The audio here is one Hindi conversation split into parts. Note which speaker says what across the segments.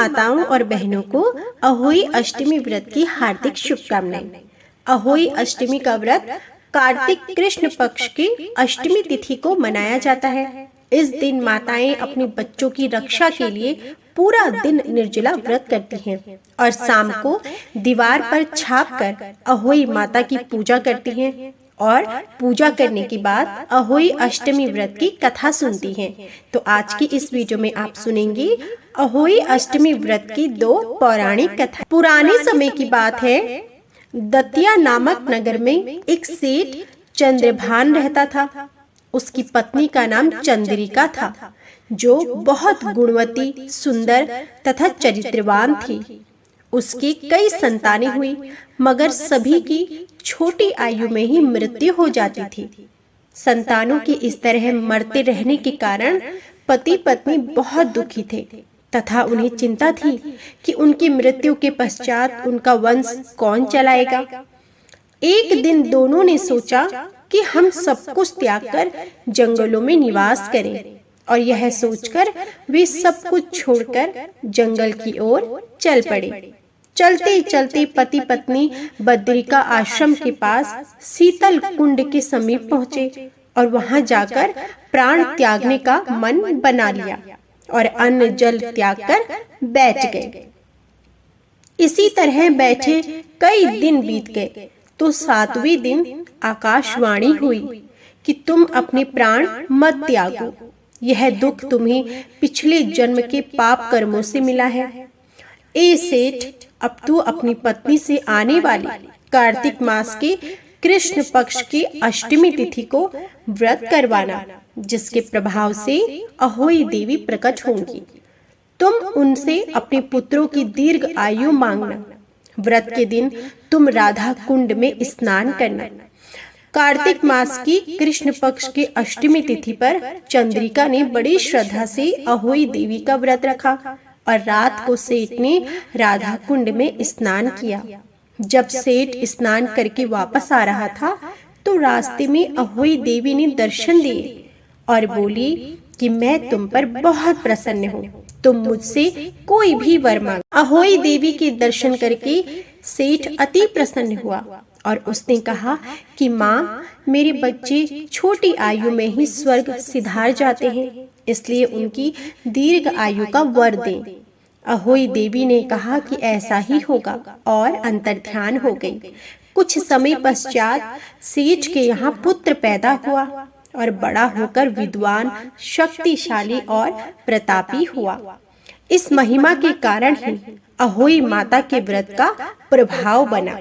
Speaker 1: माताओं और बहनों को अहोई अष्टमी व्रत की हार्दिक शुभकामनाएं। अहोई अष्टमी का व्रत कार्तिक कृष्ण पक्ष की अष्टमी तिथि को मनाया जाता है। इस दिन माताएं अपने बच्चों की रक्षा के लिए पूरा दिन निर्जला व्रत करती हैं और शाम को दीवार पर छाप कर अहोई माता की पूजा करती हैं और पूजा करने के बाद अहोई अष्टमी व्रत की कथा सुनती हैं। तो आज की इस वीडियो में आप सुनेंगे अहोई अष्टमी व्रत की 2 पौराणिक कथा। पुराने समय की बात है, दतिया नामक नगर में एक सेठ चंद्रभान रहता था। उसकी पत्नी का नाम चंद्रिका था, जो बहुत गुणवती, सुंदर तथा चरित्रवान थी। उसकी कई संतानें हुई, मगर सभी की छोटी आयु में ही मृत्यु हो जाती थी। संतानों की इस तरह मरते रहने के कारण पति पत्नी बहुत दुखी थे तथा उन्हें चिंता थी कि उनकी मृत्यु के पश्चात उनका वंश कौन चलाएगा। एक दिन दोनों ने सोचा कि हम सब कुछ त्याग कर जंगलों में निवास करें, और यह सोचकर वे सब कुछ छोड़कर जंगल की ओर चल पड़े। चलते चलते पति पत्नी बद्रिका आश्रम के पास शीतल कुंड के समीप पहुँचे और वहां जाकर प्राण त्यागने का मन बना लिया और अन्न जल त्याग कर बैठ गए। इसी तरह बैठे कई दिन बीत गए तो 7वें दिन आकाशवाणी हुई कि तुम अपने प्राण मत त्यागो, यह दुख तुम्हें पिछले जन्म के पाप कर्मों से मिला है। ए सेठ, अब तू अपनी पत्नी से आने वाली कार्तिक मास के कृष्ण पक्ष की अष्टमी तिथि को व्रत करवाना, जिसके प्रभाव से अहोई देवी प्रकट होंगी। तुम उनसे अपने पुत्रों की दीर्घ आयु मांगना। व्रत के दिन तुम राधा कुंड में स्नान करना। कार्तिक मास की कृष्ण पक्ष की अष्टमी तिथि पर चंद्रिका ने बड़ी श्रद्धा से अहोई देवी का व्रत रखा और रात को सेठ ने राधा कुंड में स्नान किया। जब सेठ स्नान करके वापस आ रहा था तो रास्ते में अहोई देवी ने दर्शन दिए और बोली कि मैं तुम पर बहुत प्रसन्न हूँ, तुम मुझसे कोई भी वर मांग। अहोई देवी के दर्शन करके सेठ अति प्रसन्न हुआ और उसने कहा कि माँ, मेरे बच्चे छोटी आयु में ही स्वर्ग सिधार जाते हैं, इसलिए उनकी दीर्घ आयु का वर दें। अहोई देवी ने कहा कि ऐसा ही होगा और अंतर्ध्यान हो गई। कुछ समय पश्चात सेठ के यहाँ पुत्र पैदा हुआ और बड़ा होकर विद्वान, शक्तिशाली और प्रतापी हुआ। इस महिमा के कारण ही अहोई माता के व्रत का प्रभाव बना।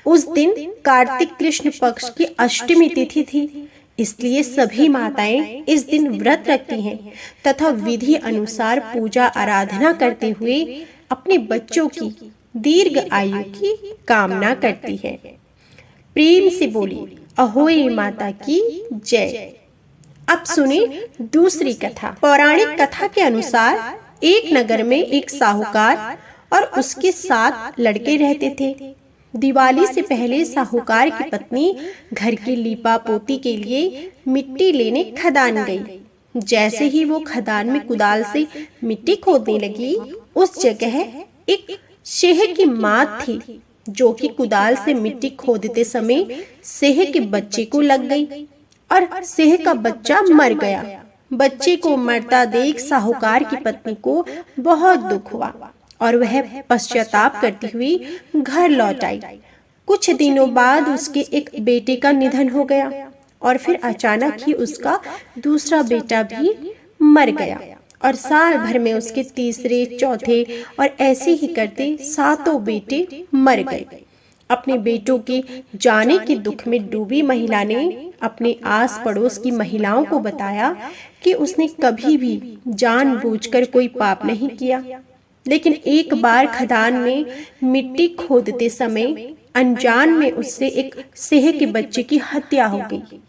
Speaker 1: उस दिन कार्तिक कृष्ण पक्ष की अष्टमी तिथि थी, इसलिए सभी माताएं इस दिन व्रत रखती हैं तथा विधि अनुसार पूजा आराधना करते हुए अपने बच्चों की दीर्घ आयु की कामना करती है। प्रेम से बोली अहोई माता की जय। अब सुने दूसरी कथा। पौराणिक कथा के अनुसार एक नगर में एक साहूकार और उसके 7 लड़के रहते थे। दिवाली से पहले साहूकार की पत्नी घर की लीपा पोती के लिए मिट्टी लेने खदान गई। जैसे ही वो खदान में कुदाल से मिट्टी खोदने लगी, उस जगह एक शेह की मात थी, जो कि कुदाल से मिट्टी खोदते समय शेह के बच्चे को लग गई और शेह का बच्चा मर गया। बच्चे को मरता देख साहूकार की पत्नी को बहुत दुख हुआ और वह पश्चाताप करती हुई घर लौट आई। कुछ दिनों बाद उसके एक बेटे का निधन हो गया और फिर अचानक ही उसका दूसरा बेटा भी मर गया और साल भर में उसके तीसरे, चौथे और ऐसे ही करते 7 बेटे मर गए। अपने बेटों के जाने के दुख में डूबी महिला ने अपने आस पड़ोस की महिलाओं को बताया कि उसने कभी भी जानबूझकर कोई पाप नहीं किया, लेकिन एक बार खदान में मिट्टी खोदते समय अनजान में उससे एक शेह के बच्चे की हत्या हो गई।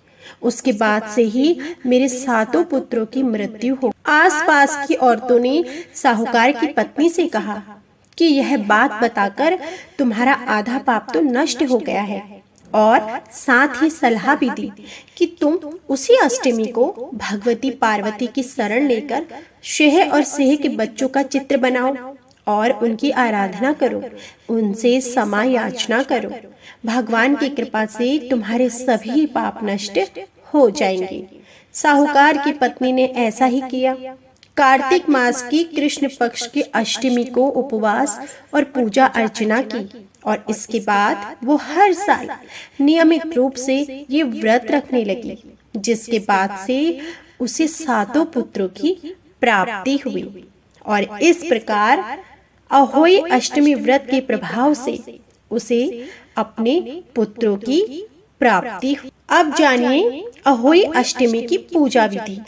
Speaker 1: उसके बाद से ही मेरे 7 पुत्रों की मृत्यु हो। आसपास की औरतों ने साहूकार की पत्नी से कहा कि यह बात बताकर तुम्हारा आधा पाप तो नष्ट हो गया है, और साथ ही सलाह भी दी कि तुम उसी अष्टमी को भगवती पार्वती की शरण लेकर शेह और शेह के बच्चों का चित्र बनाओ और उनकी आराधना करो, उनसे क्षमा याचना करो। भगवान की कृपा से तुम्हारे सभी पाप नष्ट हो जाएंगे। साहूकार की पत्नी ने ऐसा ही किया। कार्तिक मास की कृष्ण पक्ष की अष्टमी को उपवास और पूजा अर्चना की और इसके बाद वो हर साल नियमित रूप से ये व्रत रखने लगी, जिसके बाद से उसे 7 पुत्रों की प्राप्ति हुई और इस प्रकार अहोई अष्टमी व्रत के प्रभाव से उसे अपने पुत्रों की प्राप्ति हुई। अब जानिए अहोई अष्टमी की पूजा विधि।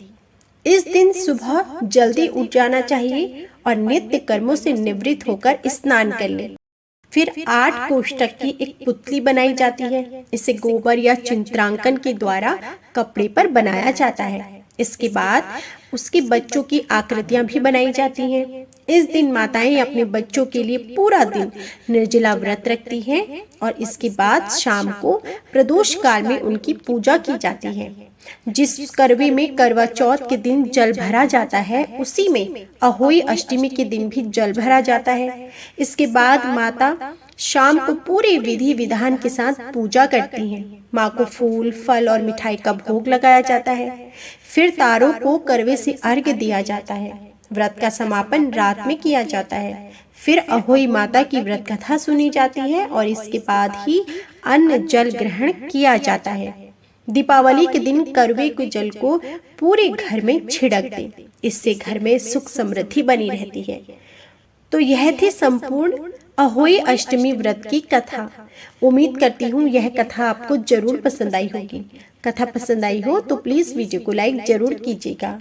Speaker 1: इस दिन सुबह जल्दी उठ जाना चाहिए और नित्य कर्मों से निवृत्त होकर स्नान कर ले। फिर 8 कोष्ठक की एक पुतली बनाई जाती है। इसे गोबर या चित्रांकन के द्वारा कपड़े पर बनाया जाता है। इसके बाद उसके बच्चों की आकृतियां भी बनाई जाती हैं। इस दिन माताएं अपने बच्चों के लिए पूरा दिन निर्जला व्रत रखती हैं और इसके बाद शाम को प्रदोष काल में उनकी पूजा की जाती है। जिस करवे में करवा चौथ के दिन जल भरा जाता है, उसी में अहोई अष्टमी के दिन भी जल भरा जाता है। इसके बाद माता शाम को पूरे विधि विधान के साथ पूजा करती हैं। माँ को फूल, फल और मिठाई का भोग लगाया जाता है। फिर तारों को करवे से अर्घ्य दिया जाता है। व्रत का समापन रात में किया जाता है। फिर अहोई माता की व्रत कथा सुनी जाती है और इसके बाद ही अन्न जल ग्रहण किया जाता है। दीपावली के दिन करवे के जल को पूरे घर में छिड़क दें। इससे घर में सुख समृद्धि बनी रहती है। तो यह थी संपूर्ण अहोई अष्टमी व्रत की कथा। उम्मीद करती हूँ यह कथा आपको जरूर पसंद आई होगी। कथा पसंद आई हो तो प्लीज वीडियो को लाइक जरूर कीजिएगा।